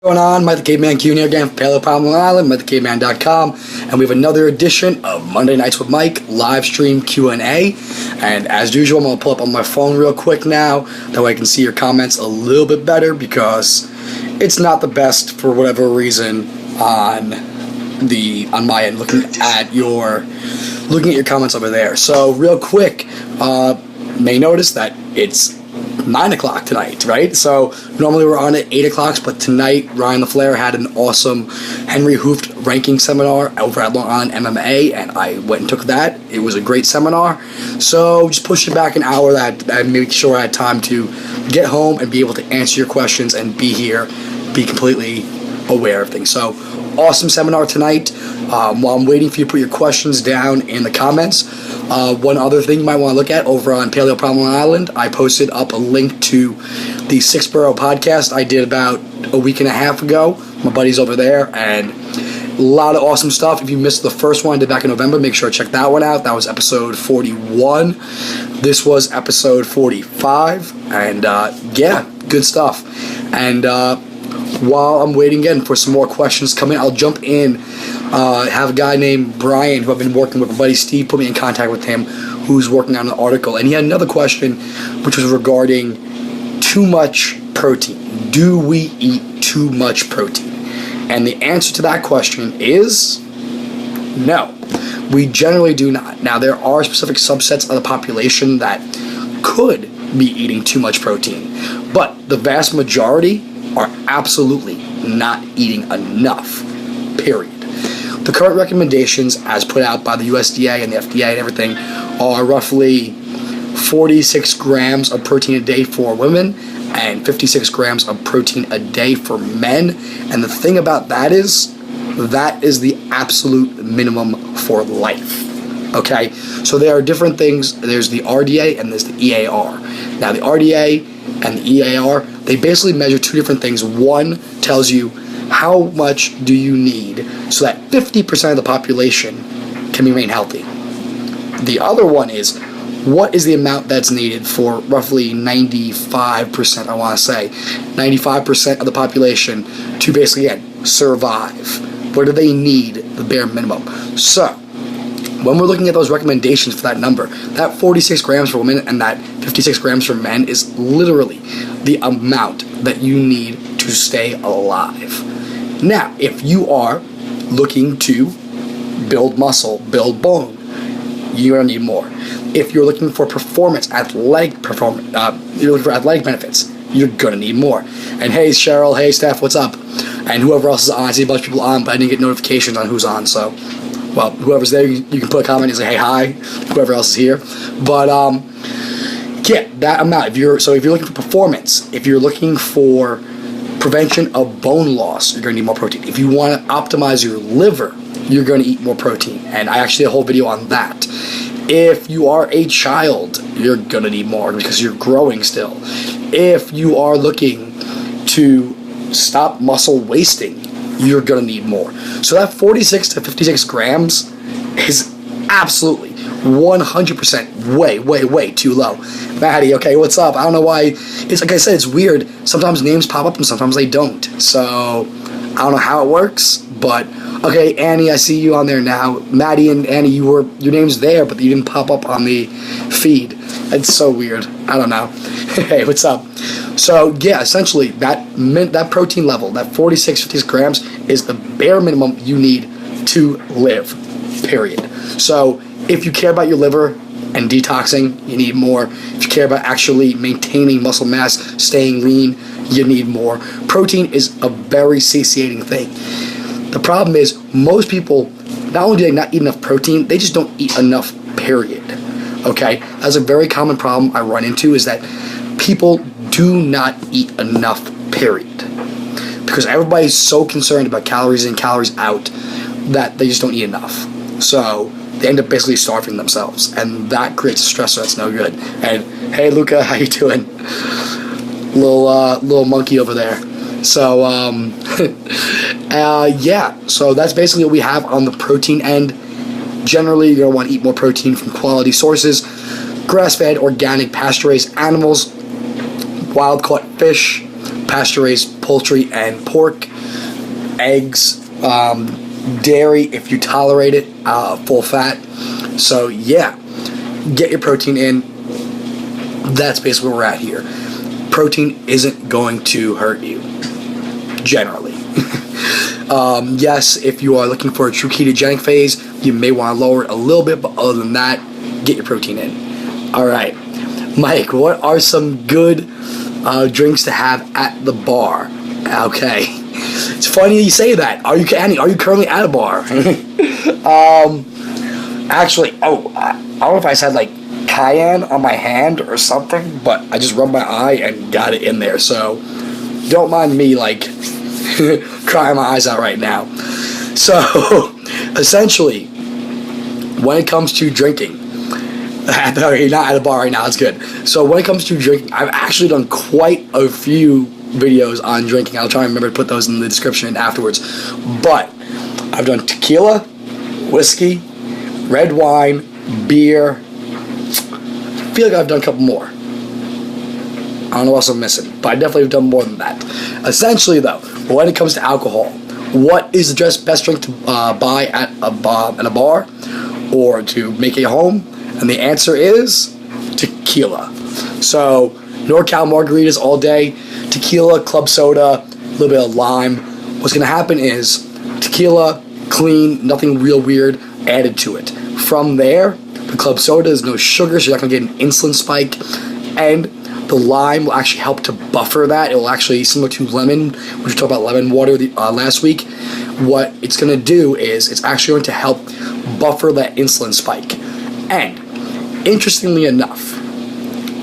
Going on, Mike the Caveman Q here again from Paleo Palm Long Island, MikeTheCaveman.com, and we have another edition of Monday Nights with Mike, Livestream Q&A, and as usual, I'm going to pull up on my phone real quick now, that way I can see your comments a little bit better, because it's not the best, for whatever reason, on my end, looking at your comments over there. So, real quick, may notice that it's 9 o'clock tonight, right? So normally we're on at 8 o'clock, but tonight Ryan LaFleur had an awesome Henry Hooft ranking seminar over at Long Island MMA, and I went and took that. It was a great seminar. So just pushed it back an hour and make sure I had time to get home and be able to answer your questions and be here, be completely aware of things. So awesome seminar tonight. While I'm waiting for you to put your questions down in the comments, one other thing you might want to look at over on Paleo Palm Long Island, I posted up a link to the Six Borough podcast I did about a week and a half ago. My buddy's over there, and a lot of awesome stuff. If you missed the first one I did back in November, make sure to check that one out. That was episode 41. This was episode 45, and yeah, good stuff. And while I'm waiting again for some more questions coming, I'll jump in. Have a guy named Brian, who I've been working with, my buddy Steve put me in contact with him, who's working on an article, and he had another question, which was regarding too much protein. Do we eat too much protein? And the answer to that question is no. We generally do not. Now, there are specific subsets of the population that could be eating too much protein, but the vast majority are absolutely not eating enough, period. The current recommendations, as put out by the USDA and the FDA and everything, are roughly 46 grams of protein a day for women and 56 grams of protein a day for men. And the thing about that is the absolute minimum for life. Okay? So there are different things. There's the RDA and there's the EAR. Now, the RDA and the EAR, they basically measure two different things. One tells you how much do you need so that 50% of the population can remain healthy. The other one is what is the amount that's needed for roughly 95%, I want to say, 95% of the population to basically, again, survive. What do they need, the bare minimum? So, when we're looking at those recommendations for that number, that 46 grams for women and that 56 grams for men is literally the amount that you need to stay alive. Now, if you are looking to build muscle, build bone, you're going to need more. If you're looking for athletic benefits, you're going to need more. And hey, Cheryl, hey, Steph, what's up? And whoever else is on, I see a bunch of people on, but I didn't get notifications on who's on, so, well, whoever's there, you can put a comment and say, hey, hi, whoever else is here. But, yeah, that amount. If you're looking for performance, if you're looking for prevention of bone loss, you're going to need more protein. If you want to optimize your liver, you're going to eat more protein. And I actually did a whole video on that. If you are a child, you're going to need more because you're growing still. If you are looking to stop muscle wasting, you're going to need more. So that 46 to 56 grams is absolutely 100% way too low. Maddie, okay, what's up? I don't know why. It's like I said, it's weird. Sometimes names pop up and sometimes they don't. So I don't know how it works, but okay, Annie, I see you on there now. Maddie and Annie, your name's there, but you didn't pop up on the feed. It's so weird. I don't know. Hey, what's up? So yeah, essentially that protein level, that 46, 56 grams is the bare minimum you need to live, period. So if you care about your liver and detoxing, you need more. If you care about actually maintaining muscle mass, staying lean, you need more. Protein is a very satiating thing. The problem is most people, not only do they not eat enough protein, they just don't eat enough, period. Okay? That's a very common problem I run into, is that people do not eat enough, period. Because everybody's so concerned about calories in, calories out, that they just don't eat enough. So they end up basically starving themselves, and that creates a stressor that's no good. And hey, Luca, how you doing? Little monkey over there. So yeah. So that's basically what we have on the protein end. Generally, you're gonna want to eat more protein from quality sources: grass-fed, organic, pasture-raised animals, wild-caught fish, pasture-raised poultry and pork, eggs, dairy if you tolerate it, full fat. So yeah, get your protein in. That's basically where we're at here. Protein isn't going to hurt you, generally. Yes, if you are looking for a true ketogenic phase, you may want to lower it a little bit, but other than that, get your protein in. Alright, Mike, what are some good drinks to have at the bar? Okay, it's funny you say that. Are you currently at a bar? Actually, I don't know if I said like cayenne on my hand or something, but I just rubbed my eye and got it in there, so don't mind me like crying my eyes out right now. So essentially, when it comes to drinking, you're not at a bar right now, it's good. So when it comes to drinking, I've actually done quite a few videos on drinking. I'll try and remember to put those in the description afterwards. But I've done tequila, whiskey, red wine, beer. I feel like I've done a couple more. I don't know what else I'm missing, but I definitely have done more than that. Essentially, though, when it comes to alcohol, what is the best drink to buy at a bar or to make at home? And the answer is tequila. So NorCal margaritas all day, tequila, club soda, a little bit of lime. What's going to happen is tequila, clean, nothing real weird added to it. From there, the club soda is no sugar, so you're not going to get an insulin spike. And the lime will actually help to buffer that. It will actually, similar to lemon, which we talked about lemon water last week, what it's going to do is it's actually going to help buffer that insulin spike. And interestingly enough,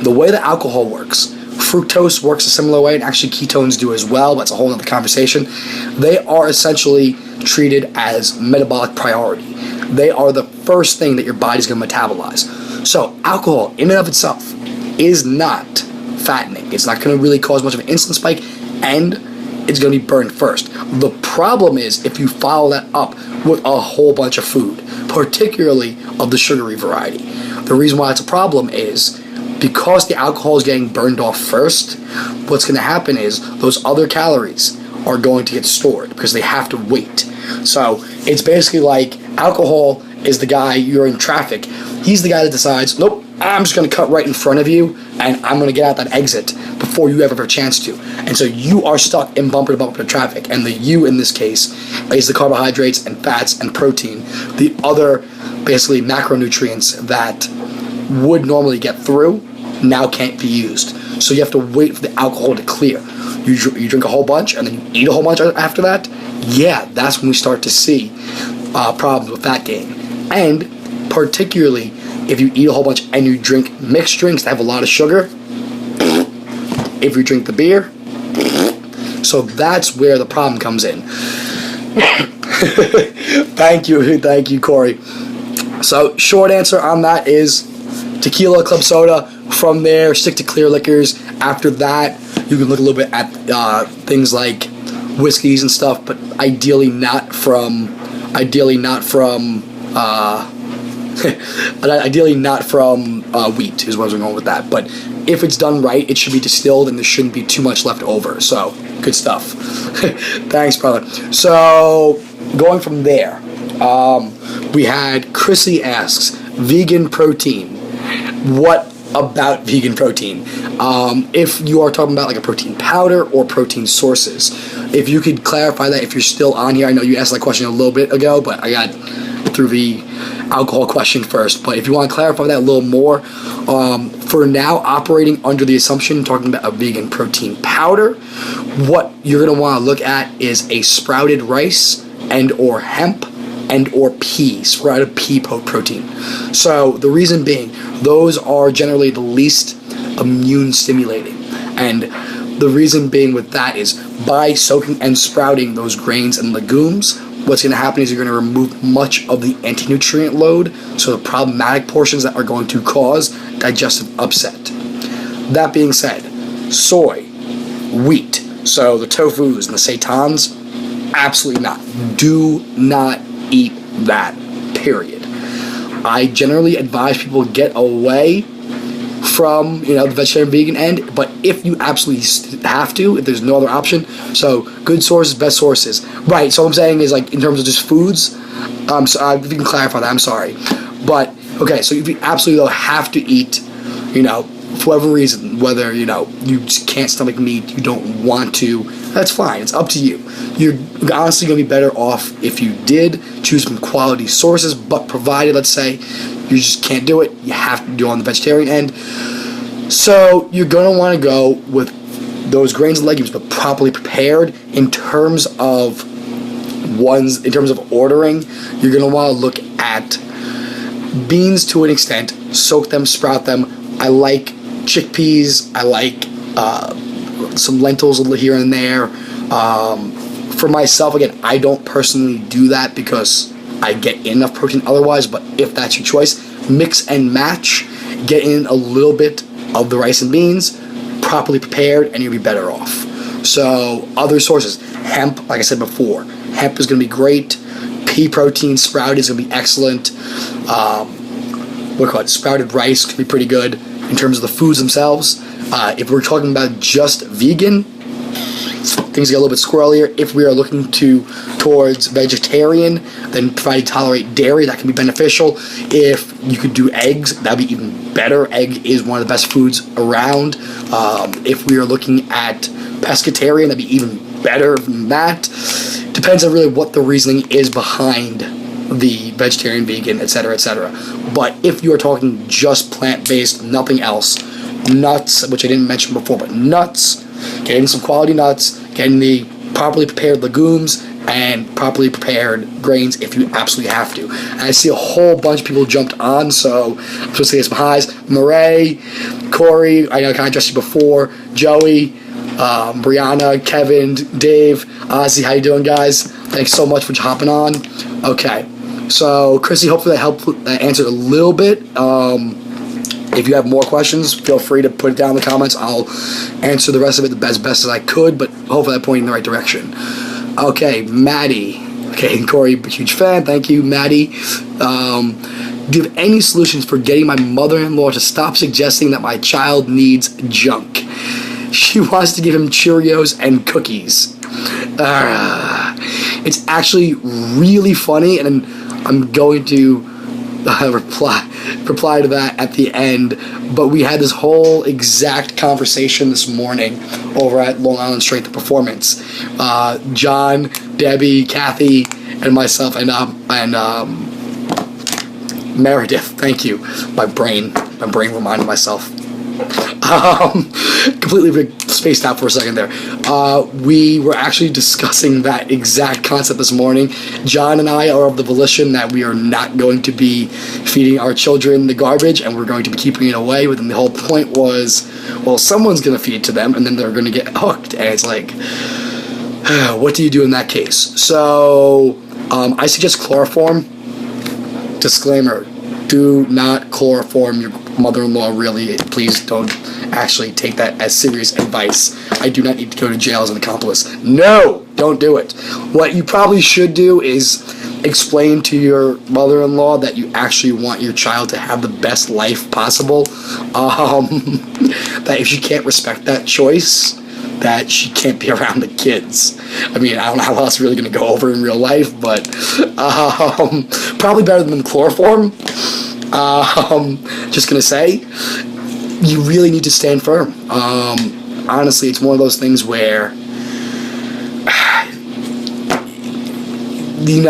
the way that alcohol works, fructose works a similar way, and actually ketones do as well. That's a whole other conversation. They are essentially treated as metabolic priority. They are the first thing that your body's going to metabolize. So alcohol in and of itself is not fattening. It's not going to really cause much of an insulin spike, and it's going to be burned first. The problem is if you follow that up with a whole bunch of food, particularly of the sugary variety. The reason why it's a problem is because the alcohol is getting burned off first, what's going to happen is those other calories are going to get stored because they have to wait. So it's basically like alcohol is the guy, you're in traffic. He's the guy that decides, nope, I'm just going to cut right in front of you and I'm going to get out that exit before you ever have a chance to. And so you are stuck in bumper to bumper traffic. And the you in this case is the carbohydrates and fats and protein, the other basically macronutrients that would normally get through now can't be used. So you have to wait for the alcohol to clear. You drink a whole bunch and then you eat a whole bunch after that. Yeah, that's when we start to see problems with fat gain. And particularly if you eat a whole bunch and you drink mixed drinks that have a lot of sugar, if you drink the beer, so that's where the problem comes in. Thank you, Corey. So short answer on that is tequila, club soda. From there, stick to clear liquors. After that, you can look a little bit at things like whiskeys and stuff, but ideally not from wheat is what I'm going with that. But if it's done right, it should be distilled and there shouldn't be too much left over. So good stuff. Thanks, brother. So going from there, we had Chrissy asks, vegan protein. What about vegan protein? If you are talking about like a protein powder or protein sources, if you could clarify that if you're still on here. I know you asked that question a little bit ago, but I got through the alcohol question first. But if you want to clarify that a little more, for now, operating under the assumption, talking about a vegan protein powder, what you're going to want to look at is a sprouted rice and or hemp and or pea, sprouted pea protein. So the reason being, those are generally the least immune stimulating. And the reason being with that is by soaking and sprouting those grains and legumes, what's going to happen is you're going to remove much of the anti-nutrient load, so the problematic portions that are going to cause digestive upset. That being said, soy, wheat, so the tofus and the seitans, absolutely not. Do not eat that, period. I generally advise people get away from, the vegetarian vegan end. But if you absolutely have to, if there's no other option, so good sources, best sources. Right, so what I'm saying is, like, in terms of just foods, so, if you can clarify that, I'm sorry. But, okay, so if you absolutely have to eat, for whatever reason, whether, you just can't stomach meat, you don't want to, that's fine. It's up to you. You're honestly going to be better off if you did choose some quality sources, but provided, let's say, you just can't do it, you have to do it on the vegetarian end. So you're going to want to go with those grains and legumes, but properly prepared. In terms of ordering, you're going to want to look at beans to an extent, soak them, sprout them. I like chickpeas, I like some lentils here and there. For myself, again, I don't personally do that because I get enough protein otherwise, but if that's your choice, mix and match, get in a little bit of the rice and beans, properly prepared, and you'll be better off. So, other sources, hemp, like I said before, hemp is going to be great. Pea protein sprouted is going to be excellent. Sprouted rice can be pretty good in terms of the foods themselves. If we're talking about just vegan, things get a little bit squirrelier. If we are looking towards vegetarian, then provided you tolerate dairy, that can be beneficial. If you could do eggs, that'd be even better. Egg is one of the best foods around. If we are looking at pescatarian, that'd be even better than that. Depends on really what the reasoning is behind the vegetarian, vegan, etc., etc. But if you are talking just plant-based, nothing else, nuts, which I didn't mention before, but nuts, getting some quality nuts, getting the properly prepared legumes, and properly prepared grains if you absolutely have to. And I see a whole bunch of people jumped on, so I'm supposed to get some highs. Murray, Corey, I know I kind of addressed you before, Joey, Brianna, Kevin, Dave, Ozzy, how you doing, guys? Thanks so much for hopping on. Okay, so Chrissy, hopefully that helped answer a little bit. If you have more questions, feel free to put it down in the comments. I'll answer the rest of it the best as I could, but hopefully I'm pointing in the right direction. Okay, Maddie. Okay, and Corey, huge fan. Thank you, Maddie. Do you have any solutions for getting my mother-in-law to stop suggesting that my child needs junk? She wants to give him Cheerios and cookies. It's actually really funny, and I'm going to reply to that at the end. But we had this whole exact conversation this morning over at Long Island Strength and Performance. John, Debbie, Kathy, and myself, and Meredith. Thank you. My brain reminded myself. Completely spaced out for a second there. We were actually discussing that exact concept this morning. John and I are of the volition that we are not going to be feeding our children the garbage, and we're going to be keeping it away. But then the whole point was, well, someone's going to feed it to them, and then they're going to get hooked. And it's like, what do you do in that case? So I suggest chloroform. Disclaimer: do not chloroform your mother-in-law, really. Please don't actually take that as serious advice. I do not need to go to jail as an accomplice. No, don't do it. What you probably should do is explain to your mother-in-law that you actually want your child to have the best life possible. That if she can't respect that choice, that she can't be around the kids. I mean, I don't know how else it's really going to go over in real life, but probably better than chloroform. Just gonna say, you really need to stand firm. Honestly, it's one of those things where, you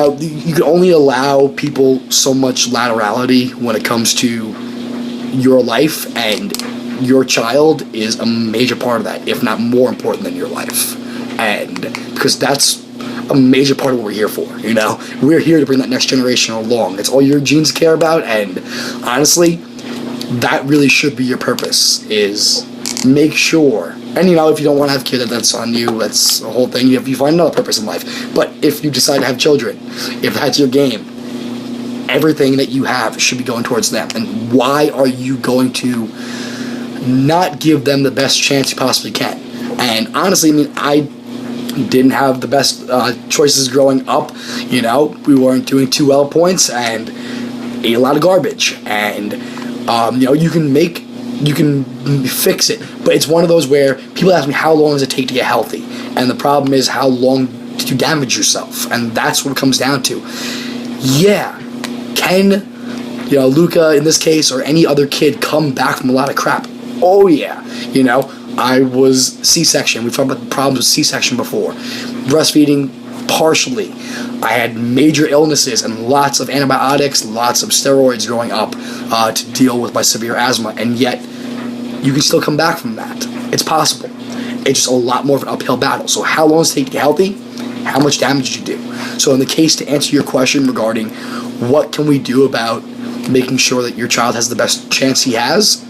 can only allow people so much laterality when it comes to your life, and your child is a major part of that, if not more important than your life. And because that's a major part of what we're here for, We're here to bring that next generation along. It's all your genes care about, and honestly, that really should be your purpose, is make sure. And, if you don't want to have kids, that's on you. That's the whole thing. You find another purpose in life. But if you decide to have children, if that's your game, everything that you have should be going towards them. And why are you going to not give them the best chance you possibly can? And honestly, I didn't have the best choices growing up. We weren't doing too well points and ate a lot of garbage. And, you can make fix it. But it's one of those where people ask me, how long does it take to get healthy? And the problem is, how long did you damage yourself? And that's what it comes down to. Yeah, can Luca in this case or any other kid come back from a lot of crap? Oh yeah, I was C-section. We've talked about the problems with C-section before. Breastfeeding, partially. I had major illnesses and lots of antibiotics, lots of steroids growing up to deal with my severe asthma, and yet you can still come back from that. It's possible. It's just a lot more of an uphill battle. So how long does it take to get healthy? How much damage did you do? So in the case, to answer your question regarding what can we do about making sure that your child has the best chance he has,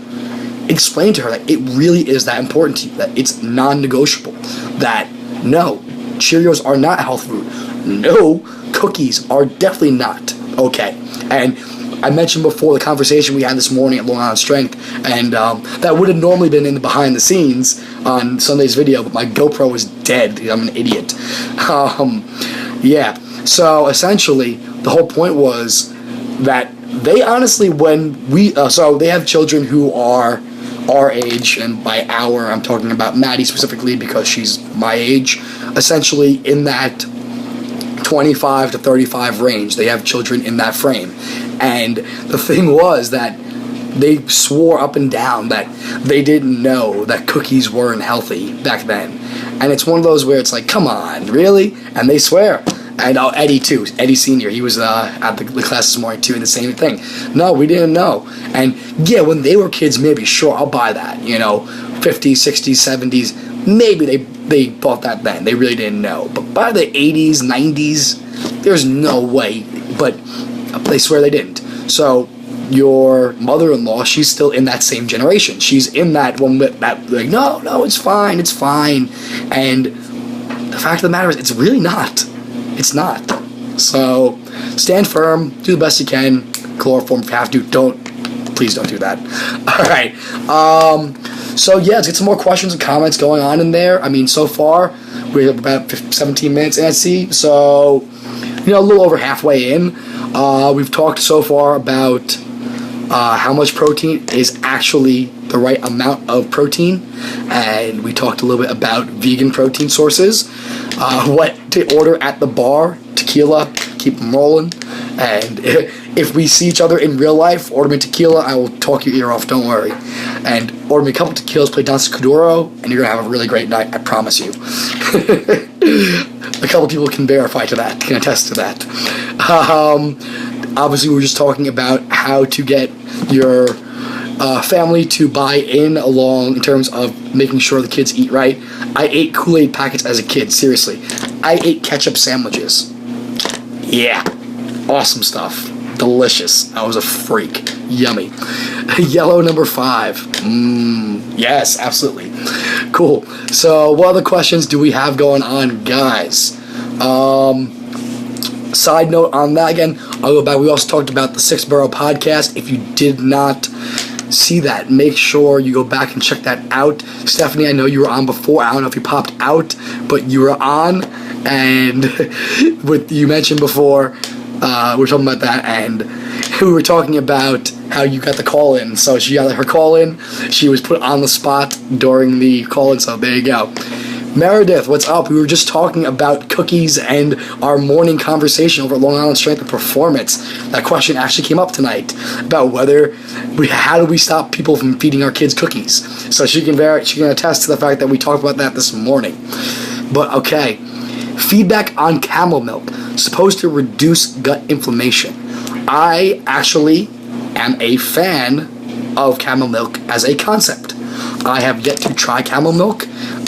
explain to her that it really is that important to you, that it's non-negotiable, that no, Cheerios are not health food, no, cookies are definitely not okay. And I mentioned before the conversation we had this morning at Long Island Strength, and that would have normally been in the behind the scenes on Sunday's video, but my GoPro was dead. I'm an idiot. Yeah, so essentially the whole point was that they honestly, when we, so they have children who are our age, and by our, I'm talking about Maddie specifically because she's my age, essentially in that 25 to 35 range. They have children in that frame. And the thing was that they swore up and down that they didn't know that cookies weren't healthy back then. And it's one of those where it's like, come on, really? And they swear. And Eddie too, Eddie Sr., he was at the class this morning too, and the same thing. No, we didn't know. And yeah, when they were kids, maybe, sure, I'll buy that, 50s, 60s, 70s, maybe they bought that then. They really didn't know. But by the 80s, 90s, there's no way. But they swear they didn't. So your mother-in-law, she's still in that same generation. She's in that one that like, no, it's fine. And the fact of the matter is, it's really not. It's not. So stand firm, do the best you can, chloroform if you have to. Please don't do that. All right. So yeah, let's get some more questions and comments going on in there. I mean, so far we're about 17 minutes in, I see. So, a little over halfway in. We've talked so far about how much protein is actually the right amount of protein, and we talked a little bit about vegan protein sources, what to order at the bar, tequila, keep them rolling, and if we see each other in real life, order me tequila, I will talk your ear off, don't worry, and order me a couple tequilas, play Danza Kuduro, and you're going to have a really great night, I promise you. A couple people can verify to that, can attest to that. Obviously, we were just talking about how to get your family to buy in along in terms of making sure the kids eat right. I ate Kool-Aid packets as a kid, seriously. I ate ketchup sandwiches. Yeah, awesome stuff. Delicious. I was a freak. Yummy. Yellow number 5. Yes, absolutely. Cool. So, what other questions do we have going on, guys? Side note on that again, I'll go back. We also talked about the 6 Borough podcast. If you did not see that, make sure you go back and check that out. Stephanie, I know you were on before. I don't know if you popped out, but you were on. And with you mentioned before, we were talking about that, and we were talking about how you got the call in. So she got her call in. She was put on the spot during the call in. So there you go. Meredith, what's up? We were just talking about cookies and our morning conversation over at Long Island Strength and Performance. That question actually came up tonight about how do we stop people from feeding our kids cookies? So she can attest to the fact that we talked about that this morning. But okay, feedback on camel milk, supposed to reduce gut inflammation. I actually am a fan of camel milk as a concept. I have yet to try camel milk.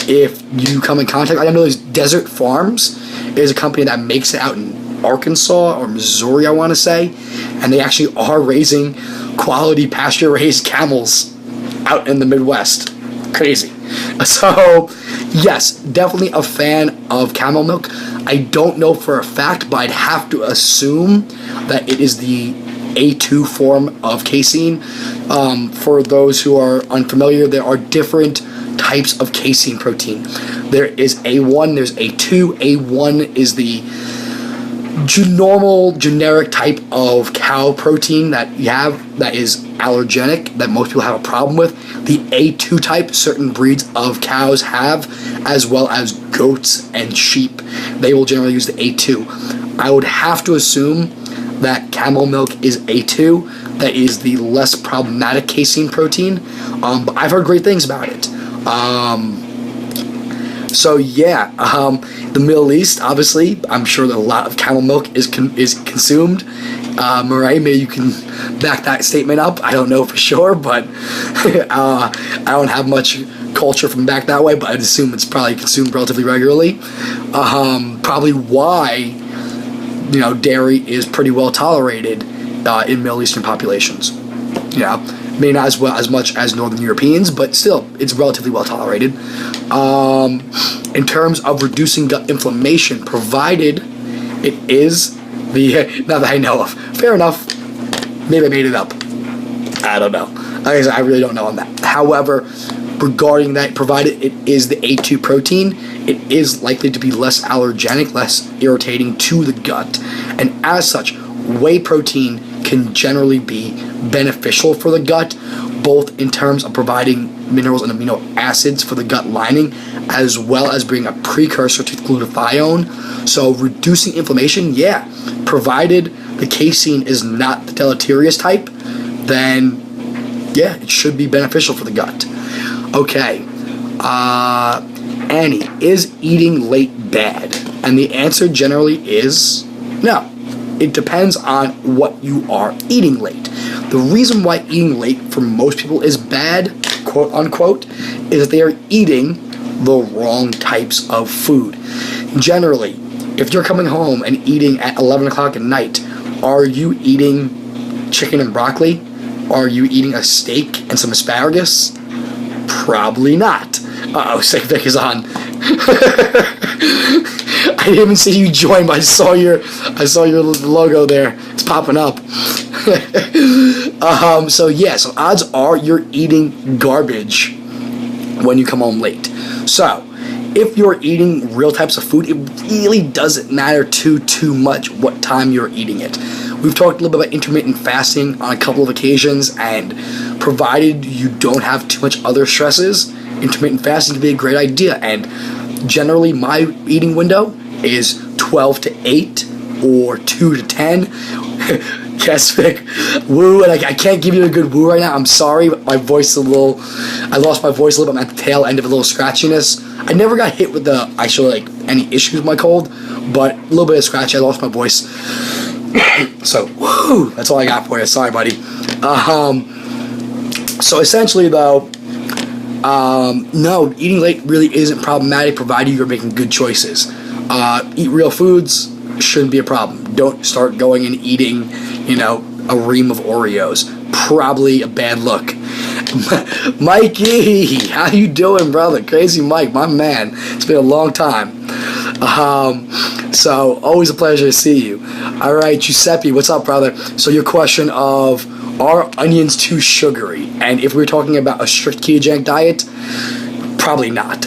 If you come in contact, I know there's Desert Farms is a company that makes it out in Arkansas or Missouri, I want to say, and they actually are raising quality pasture-raised camels out in the Midwest. Crazy. So, yes, definitely a fan of camel milk. I don't know for a fact, but I'd have to assume that it is the A2 form of casein. For those who are unfamiliar, there are different types of casein protein. There is A1, there's A2. A1 is the normal generic type of cow protein that you have that is allergenic, that most people have a problem with. The A2 type, certain breeds of cows have, as well as goats and sheep. They will generally use the A2. I would have to assume that camel milk is A2. That is the less problematic casein protein. But I've heard great things about it. So yeah, the Middle East, obviously, I'm sure that a lot of camel milk is consumed. Murray, maybe you can back that statement up. I don't know for sure, but I don't have much culture from back that way, but I'd assume it's probably consumed relatively regularly. Probably why, dairy is pretty well tolerated in Middle Eastern populations. Maybe not as much as Northern Europeans, but still, it's relatively well tolerated. In terms of reducing gut inflammation, provided it is not that I know of. Fair enough. Maybe I made it up. I don't know. Like I said, I really don't know on that. However, regarding that, provided it is the A2 protein, it is likely to be less allergenic, less irritating to the gut. And as such, whey protein can generally be beneficial for the gut, both in terms of providing minerals and amino acids for the gut lining, as well as being a precursor to glutathione. So reducing inflammation, yeah, provided the casein is not the deleterious type, then yeah, it should be beneficial for the gut. Okay, Annie, is eating late bad? And the answer generally is no. It depends on what you are eating late. The reason why eating late for most people is bad, quote unquote, is that they are eating the wrong types of food. Generally, if you're coming home and eating at 11 o'clock at night, are you eating chicken and broccoli? Are you eating a steak and some asparagus? Probably not. Uh-oh, Sick Vic is on. I didn't even see you join, but I saw your logo there. It's popping up. So odds are you're eating garbage when you come home late. So if you're eating real types of food, it really doesn't matter too much what time you're eating it. We've talked a little bit about intermittent fasting on a couple of occasions, and provided you don't have too much other stresses, intermittent fasting can be a great idea. And generally, my eating window is 12 to 8 or 2 to 10. Yes, Vic. Woo, and I can't give you a good woo right now. I'm sorry, but my voice is I lost my voice a little bit. I'm at the tail end of a little scratchiness. I never got hit with any issues with my cold, but a little bit of scratchy. I lost my voice. So, woo, that's all I got for you. Sorry, buddy. So essentially, though, no, eating late really isn't problematic, provided you're making good choices. Eat real foods, shouldn't be a problem. Don't start going and eating, a ream of Oreos. Probably a bad look. Mikey, how you doing, brother? Crazy Mike, my man. It's been a long time. So, always a pleasure to see you. All right, Giuseppe, what's up, brother? So your question of, are onions too sugary? And if we're talking about a strict ketogenic diet, probably not.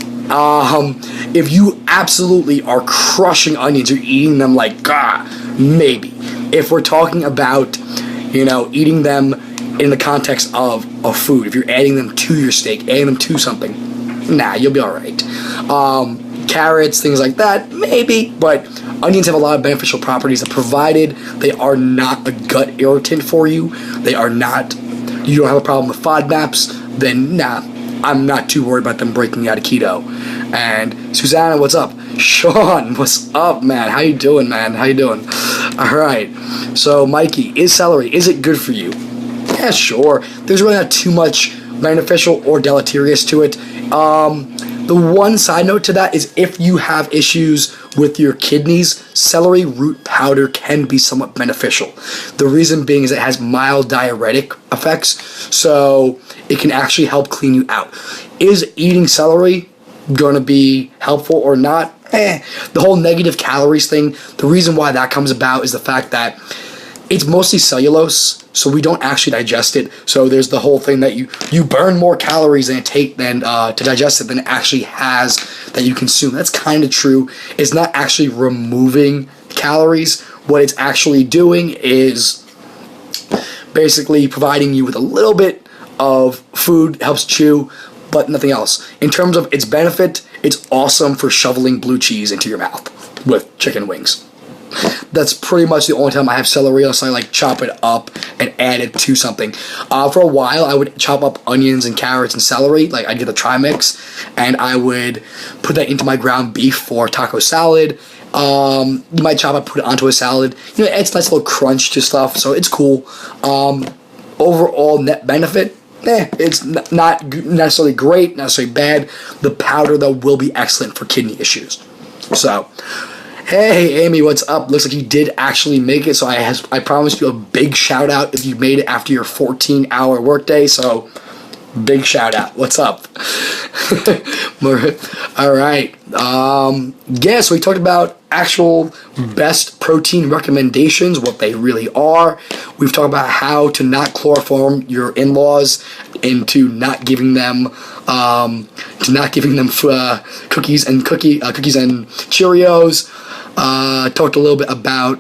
If you absolutely are crushing onions, you're eating them maybe. If we're talking about, eating them in the context of food, if you're adding them to your steak, adding them to something, nah, you'll be all right. Carrots, things like that, maybe, but onions have a lot of beneficial properties that, provided they are not a gut irritant for you, you don't have a problem with FODMAPs, then nah, I'm not too worried about them breaking out of keto. And Susanna, what's up? Sean, what's up, man? How you doing, man? How you doing? All right. So, Mikey, is celery, is it good for you? Yeah, sure. There's really not too much beneficial or deleterious to it. The one side note to that is, if you have issues with your kidneys, celery root powder can be somewhat beneficial. The reason being is it has mild diuretic effects, so it can actually help clean you out. Is eating celery going to be helpful or not? The whole negative calories thing, the reason why that comes about is the fact that it's mostly cellulose, so we don't actually digest it. So there's the whole thing that you burn more calories to digest it than it actually has that you consume. That's kind of true. It's not actually removing calories. what it's actually doing is basically providing you with a little bit of food, helps chew, but nothing else. In terms of its benefit, it's awesome for shoveling blue cheese into your mouth with chicken wings. That's pretty much the only time I have celery, unless I like chop it up and add it to something. For a while, I would chop up onions and carrots and celery. Like, I'd get the tri-mix, and I would put that into my ground beef for taco salad. You might chop up, put it onto a salad. You know, it adds a nice little crunch to stuff, so it's cool. Overall net benefit, it's not necessarily great, not necessarily bad. The powder, though, will be excellent for kidney issues. So, hey, Amy, what's up? Looks like you did actually make it, so I promised you a big shout-out if you made it after your 14-hour workday, so big shout-out. What's up? All right. Yeah, so we talked about actual best protein recommendations, what they really are. We've talked about how to not chloroform your in-laws into not giving them cookies and Cheerios. Talked a little bit about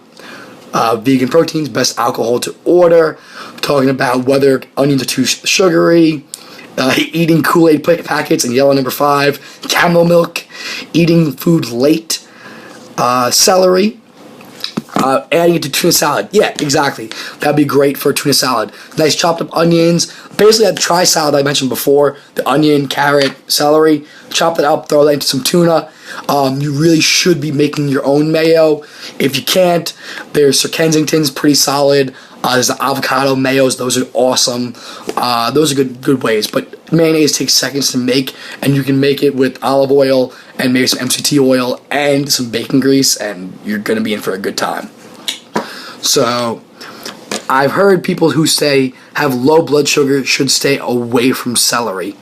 vegan proteins, best alcohol to order. Talking about whether onions are too sugary. Eating Kool-Aid packets and yellow number 5. Camel milk. Eating food late. Celery. Adding it to tuna salad. Yeah, exactly. That'd be great for tuna salad. Nice chopped up onions. Basically, that tri-salad I mentioned before. The onion, carrot, celery. Chop that up, throw that into some tuna. You really should be making your own mayo. If you can't, there's Sir Kensington's pretty solid. There's the avocado mayos. Those are awesome. Those are good ways. But mayonnaise takes seconds to make, and you can make it with olive oil and maybe some MCT oil and some bacon grease, and you're going to be in for a good time. So, I've heard people who say have low blood sugar should stay away from celery.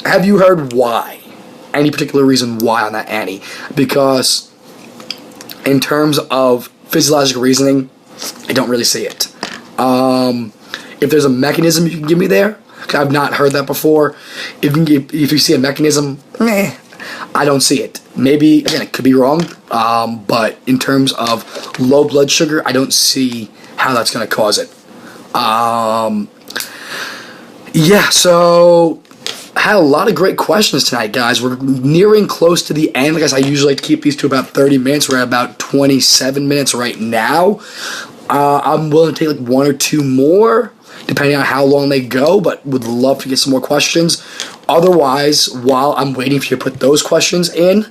Have you heard why? Any particular reason why on that, Annie? Because in terms of physiological reasoning, I don't really see it. If there's a mechanism you can give me there, I've not heard that before. If you see a mechanism, I don't see it. Maybe, again, it could be wrong, but in terms of low blood sugar, I don't see how that's going to cause it. Yeah, so I had a lot of great questions tonight, guys. We're nearing close to the end. Like I said, I usually like to keep these to about 30 minutes. We're at about 27 minutes right now. I'm willing to take like 1 or 2 more, depending on how long they go, but would love to get some more questions. Otherwise, while I'm waiting for you to put those questions in,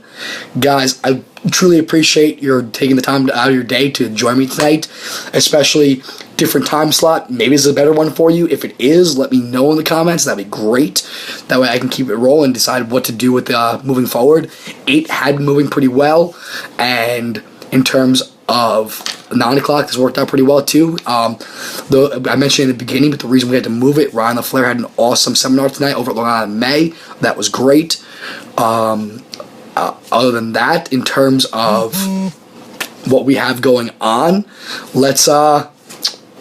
guys, I truly appreciate your taking the time out of your day to join me tonight, especially different time slot. Maybe this is a better one for you. If it is, let me know in the comments. That'd be great. That way I can keep it rolling and decide what to do with moving forward. 8 had been moving pretty well, and in terms of 9 o'clock, this worked out pretty well too. Though I mentioned in the beginning, but the reason we had to move it, Ryan LaFleur had an awesome seminar tonight over at Long Island May. That was great. Other than that, in terms of what we have going on, let's I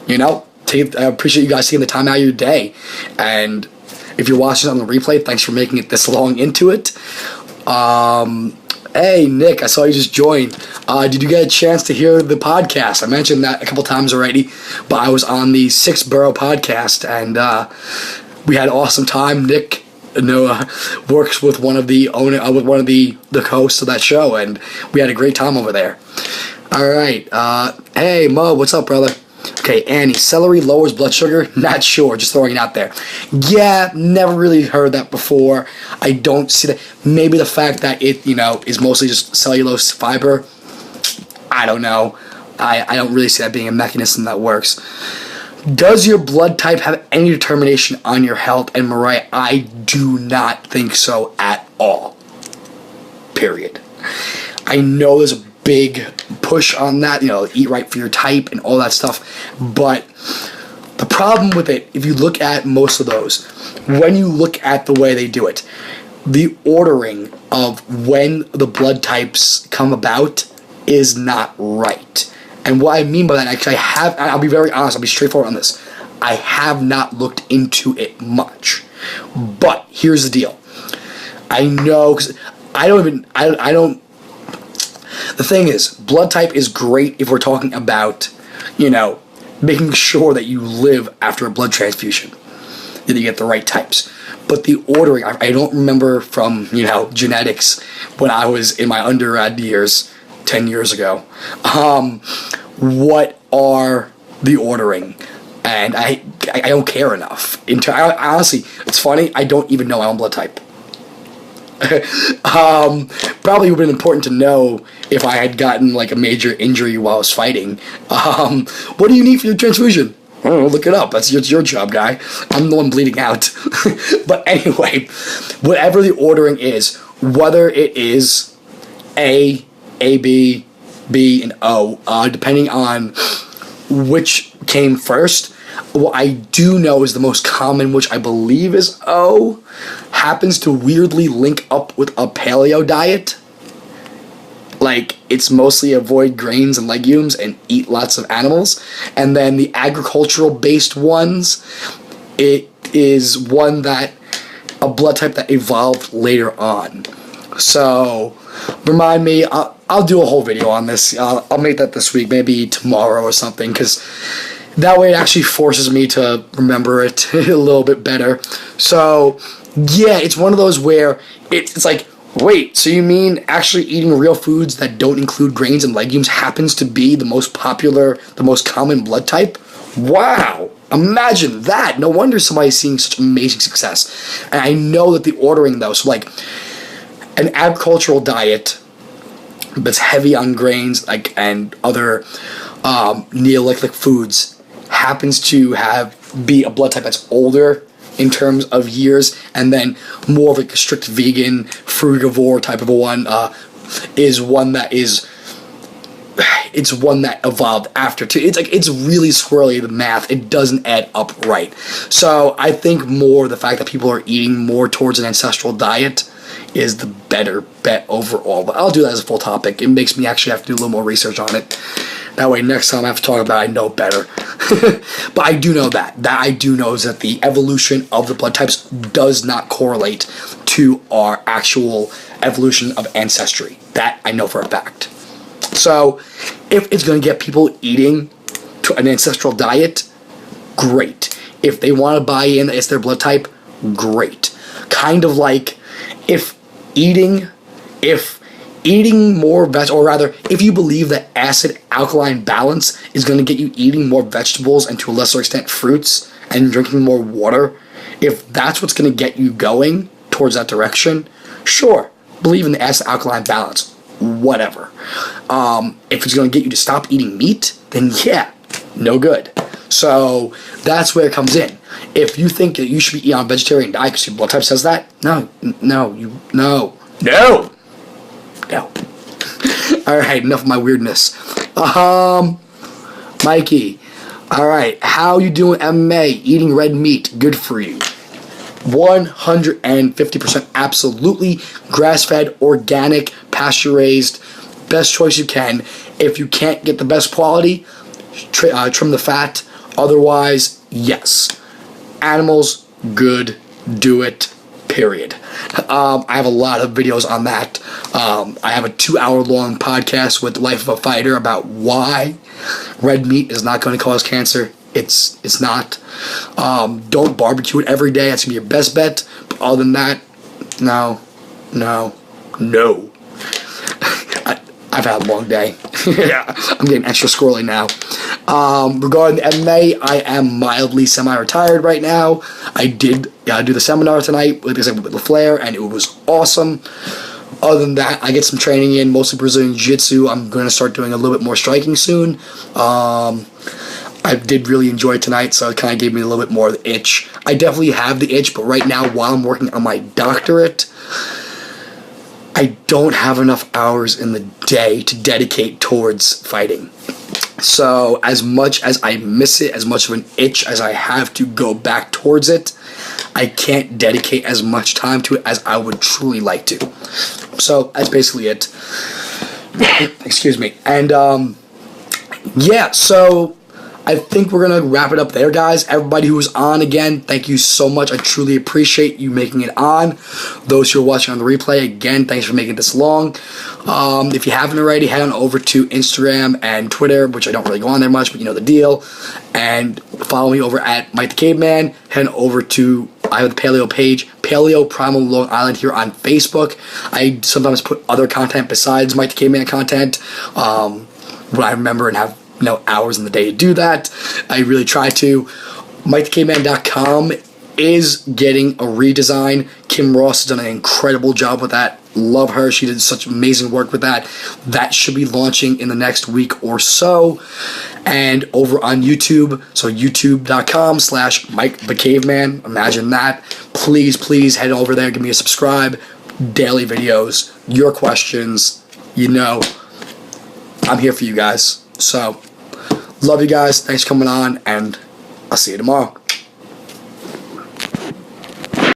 appreciate you guys taking the time out of your day. And if you're watching on the replay, thanks for making it this long into it. Hey, Nick, I saw you just joined. Did you get a chance to hear the podcast? I mentioned that a couple times already, but I was on the 6 Borough podcast, and we had an awesome time. Nick works with one of the hosts of that show, and we had a great time over there. All right. Hey, Mo, what's up, brother? Okay, Annie, celery lowers blood sugar? Not sure, just throwing it out there. Yeah, never really heard that before. I don't see that. Maybe the fact that it, is mostly just cellulose fiber. I don't know. I don't really see that being a mechanism that works. Does your blood type have any determination on your health? And Mariah, I do not think so at all. Period. I know there's a big push on that, eat right for your type and all that stuff. But the problem with it, if you look at most of those, when you look at the way they do it, the ordering of when the blood types come about is not right. And what I mean by that, actually, I'll be very honest, I'll be straightforward on this. I have not looked into it much. But here's the deal. I know, because The thing is, blood type is great if we're talking about, making sure that you live after a blood transfusion, that you get the right types. But the ordering, I don't remember from, genetics when I was in my undergrad years, 10 years ago, what are the ordering? And I don't care enough. Honestly, it's funny, I don't even know my own blood type. Probably would have been important to know if I had gotten like a major injury while I was fighting. What do you need for your transfusion? I don't know, look it up. That's your job, guy. I'm the one bleeding out. But anyway, whatever the ordering is, whether it is A, B, B, and O, depending on which came first, what I do know is the most common, which I believe is O, happens to weirdly link up with a paleo diet. Like, it's mostly avoid grains and legumes and eat lots of animals. And then the agricultural-based ones, it is one that, a blood type that evolved later on. So, remind me, I'll do a whole video on this. I'll make that this week, maybe tomorrow or something, because that way it actually forces me to remember it a little bit better. So, yeah, it's one of those where it's like, wait, so you mean actually eating real foods that don't include grains and legumes happens to be the most popular, the most common blood type? Wow! Imagine that! No wonder somebody's seeing such amazing success. And I know that the ordering, though, so like, an agricultural diet that's heavy on grains and other Neolithic foods happens to be a blood type that's older in terms of years, and then more of like a strict vegan, frugivore type of a one is one that evolved after too. It's really squirrely, the math. It doesn't add up right. So I think more the fact that people are eating more towards an ancestral diet is the better bet overall. But I'll do that as a full topic. It makes me actually have to do a little more research on it. That way next time I have to talk about it, I know better. But I do know that. That I do know is that the evolution of the blood types does not correlate to our actual evolution of ancestry. That I know for a fact. So, if it's going to get people eating to an ancestral diet, great. If they want to buy in that it's their blood type, great. Kind of like if eating more or rather, if you believe that acid-alkaline balance is going to get you eating more vegetables and to a lesser extent fruits and drinking more water, if that's what's going to get you going towards that direction, sure, believe in the acid-alkaline balance, whatever. If it's going to get you to stop eating meat, then yeah, no good. So that's where it comes in. If you think that you should be eating on a vegetarian diet because your blood type says that, no. Alright, enough of my weirdness. Mikey. Alright, how you doing MMA? Eating red meat, good for you. 150% absolutely grass-fed, organic, pasture-raised, best choice you can. If you can't get the best quality, trim the fat. Otherwise, yes. Animals, good, do it, period. I have a lot of videos on that. I have a 2-hour-long podcast with Life of a Fighter about why red meat is not going to cause cancer. It's not. Don't barbecue it every day. That's going to be your best bet. But other than that, no. I've had a long day. I'm getting extra squirrely now. Regarding the MMA, I am mildly semi-retired right now. I did do the seminar tonight, like I said, with LaFleur, and it was awesome. Other than that, I get some training in, mostly Brazilian Jiu-Jitsu. I'm going to start doing a little bit more striking soon. I did really enjoy it tonight, so it kind of gave me a little bit more of the itch. I definitely have the itch, but right now, while I'm working on my doctorate, I don't have enough hours in the day to dedicate towards fighting. So as much as I miss it, as much of an itch as I have to go back towards it, I can't dedicate as much time to it as I would truly like to. So that's basically it. Excuse me. And yeah, so I think we're going to wrap it up there, guys. Everybody who was on again, thank you so much. I truly appreciate you making it on. Those who are watching on the replay, again, thanks for making it this long. If you haven't already, head on over to Instagram and Twitter, which I don't really go on there much, but you know the deal. And follow me over at Mike the Caveman. Head over to, I have the Paleo page, Paleo Primal Long Island here on Facebook. I sometimes put other content besides Mike the Caveman content when I remember and have hours in the day to do that. I really try to. MikeTheCaveman.com is getting a redesign. Kim Ross has done an incredible job with that. Love her. She did such amazing work with that. That should be launching in the next week or so. And over on YouTube, so youtube.com/MikeTheCaveman. Imagine that. Please head over there. Give me a subscribe. Daily videos. Your questions. I'm here for you guys. So, love you guys. Thanks for coming on, and I'll see you tomorrow.